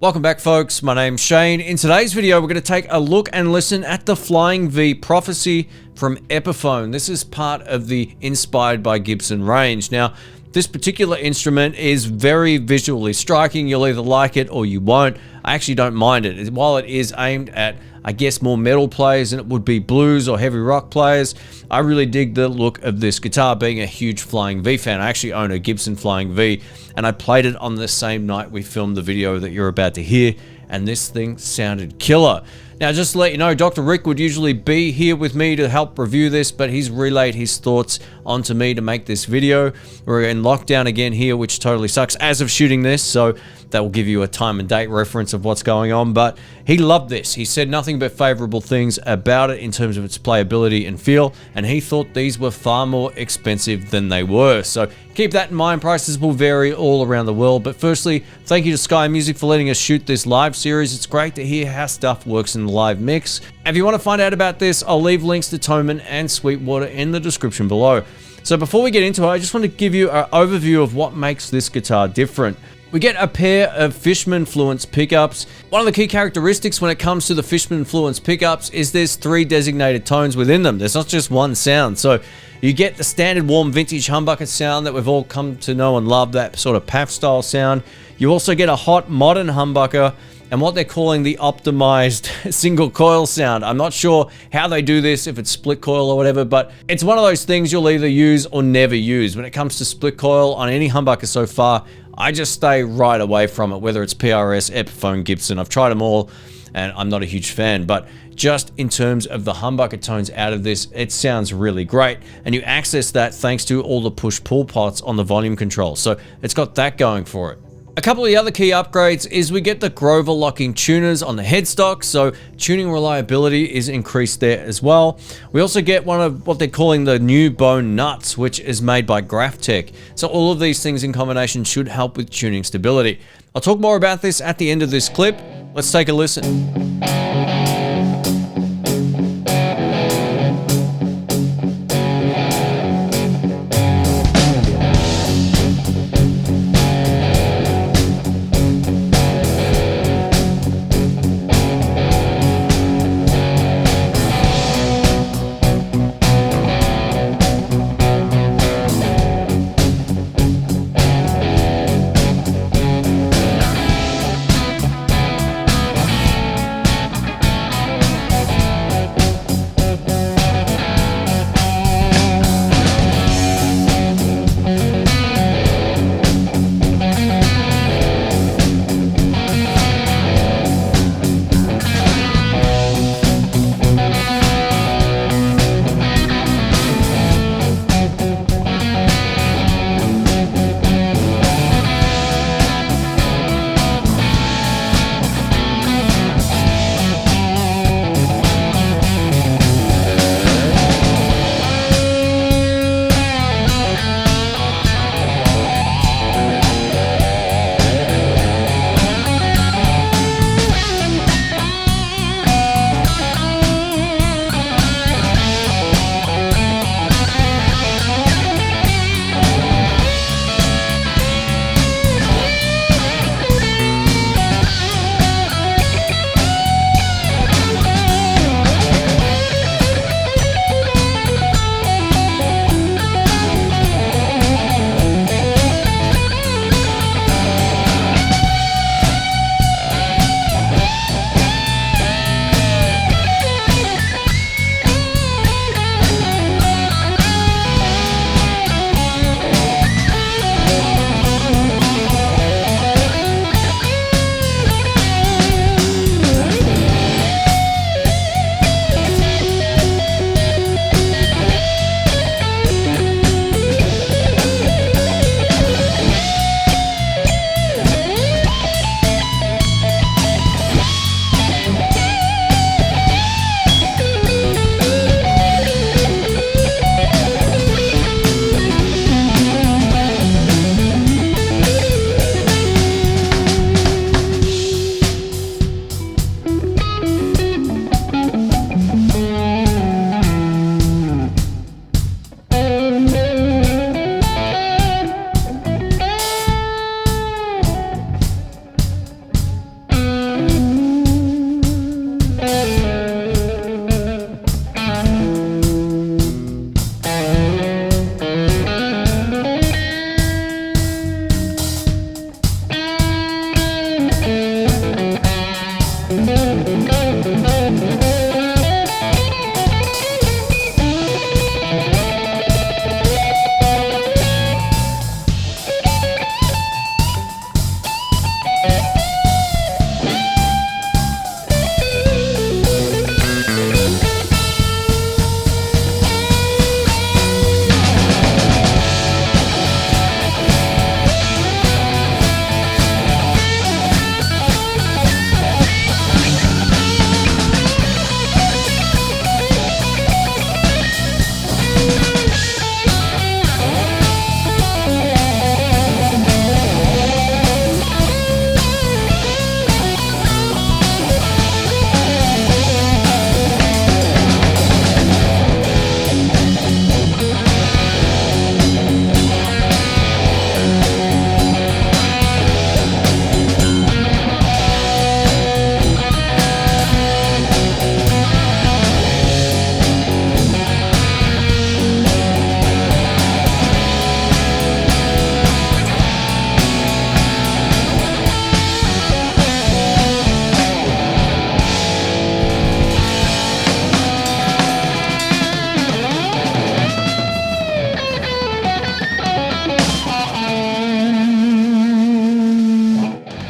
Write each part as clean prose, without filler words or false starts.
Welcome back, folks. My name's Shane. In today's video, we're going to take a look and listen at the Flying V Prophecy from Epiphone. This is part of the Inspired by Gibson range. Now, this particular instrument is very visually striking. You'll either like it or you won't. I actually don't mind it. While it is aimed at, I guess, more metal players than it would be blues or heavy rock players, I really dig the look of this guitar, being a huge Flying V fan. I actually own a Gibson Flying V, and I played it on the same night we filmed the video that you're about to hear, and this thing sounded killer. Now, just to let you know, Dr. Rick would usually be here with me to help review this, but he's relayed his thoughts onto me to make this video. We're in lockdown again here, which totally sucks as of shooting this, so that will give you a time and date reference of what's going on. But he loved this. He said nothing but favorable things about it in terms of its playability and feel, and he thought these were far more expensive than they were. So keep that in mind. Prices will vary all around the world. But firstly, thank you to Sky Music for letting us shoot this live series. It's great to hear how stuff works in the live mix. If you want to find out about this, I'll leave links to Toman and Sweetwater in the description below. So before we get into it, I just want to give you an overview of what makes this guitar different. We get a pair of Fishman Fluence pickups. One of the key characteristics when it comes to the Fishman Fluence pickups is there's 3 designated tones within them. There's not just one sound. So you get the standard warm vintage humbucker sound that we've all come to know and love, that sort of PAF style sound. You also get a hot modern humbucker and what they're calling the optimized single coil sound. I'm not sure how they do this, if it's split coil or whatever, but it's one of those things you'll either use or never use. When it comes to split coil on any humbucker so far, I just stay right away from it, whether it's PRS, Epiphone, Gibson. I've tried them all and I'm not a huge fan, but just in terms of the humbucker tones out of this, it sounds really great. And you access that thanks to all the push-pull pots on the volume control. So it's got that going for it. A couple of the other key upgrades is we get the Grover locking tuners on the headstock, so tuning reliability is increased there as well. We also get one of what they're calling the new bone nuts, which is made by Graphtec. So all of these things in combination should help with tuning stability. I'll talk more about this at the end of this clip. Let's take a listen.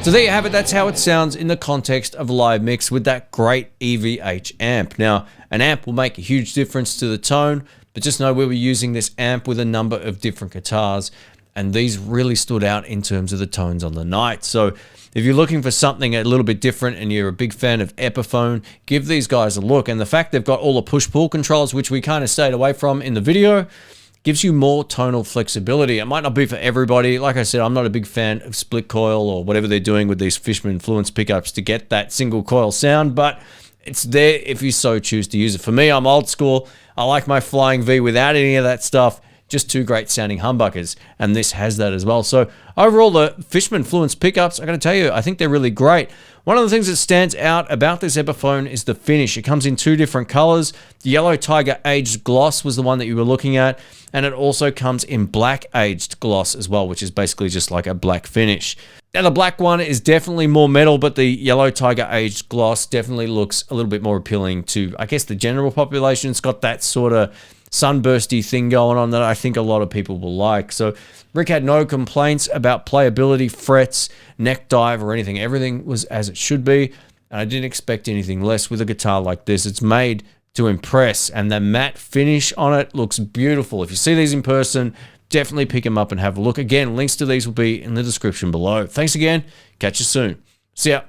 So there you have it. That's how it sounds in the context of a live mix with that great EVH amp. Now, an amp will make a huge difference to the tone, but just know we were using this amp with a number of different guitars, and these really stood out in terms of the tones on the night. So if you're looking for something a little bit different and you're a big fan of Epiphone, give these guys a look. And the fact they've got all the push-pull controls, which we kind of stayed away from in the video, gives you more tonal flexibility. It might not be for everybody. Like I said, I'm not a big fan of split coil or whatever they're doing with these Fishman influence pickups to get that single coil sound, but it's there if you so choose to use it. For me, I'm old school. I like my Flying V without any of that stuff. Just two great sounding humbuckers, and this has that as well. So overall, the Fishman influence pickups, I gotta tell you, I think they're really great. One of the things that stands out about this Epiphone is the finish. It comes in two different colors. The Yellow Tiger Aged Gloss was the one that you were looking at, and it also comes in Black Aged Gloss as well, which is basically just like a black finish. Now, the black one is definitely more metal, but the Yellow Tiger Aged Gloss definitely looks a little bit more appealing to, I guess, the general population. It's got that sort of sunbursty thing going on that I think a lot of people will like. So Rick had no complaints about playability, frets, neck dive, or anything. Everything was as it should be, and I didn't expect anything less with a guitar like this. It's made to impress, and the matte finish on it looks beautiful. If you see these in person, definitely pick them up and have a look. Again, links to these will be in the description below. Thanks again. Catch you soon. See ya.